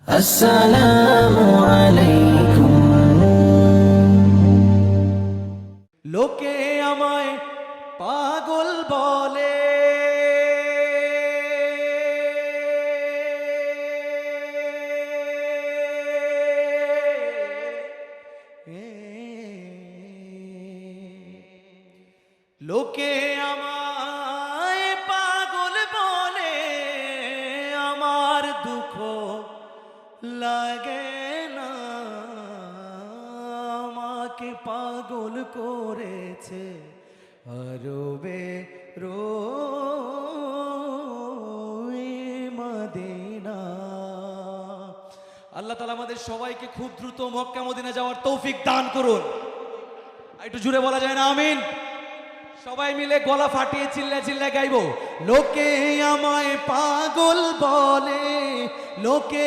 আসসালামু আলাইকুম। লোকে আমায় পাগল বলে, লোকে আমায় পাগল বলে, আমার দুঃখ লাগে না, আমাকে পাগল করেছে আরবে রোই মদিনা। আল্লাহ তাআলা আমাদের সবাইকে খুব দ্রুত মক্কা মদিনা যাওয়ার তৌফিক দান করুন। একটু জুড়ে বলা যায় না আমিন? সবাই মিলে গলা ফাটিয়ে চিল্লায় গাইবো, লোকে আমায় পাগল বলে, লোকে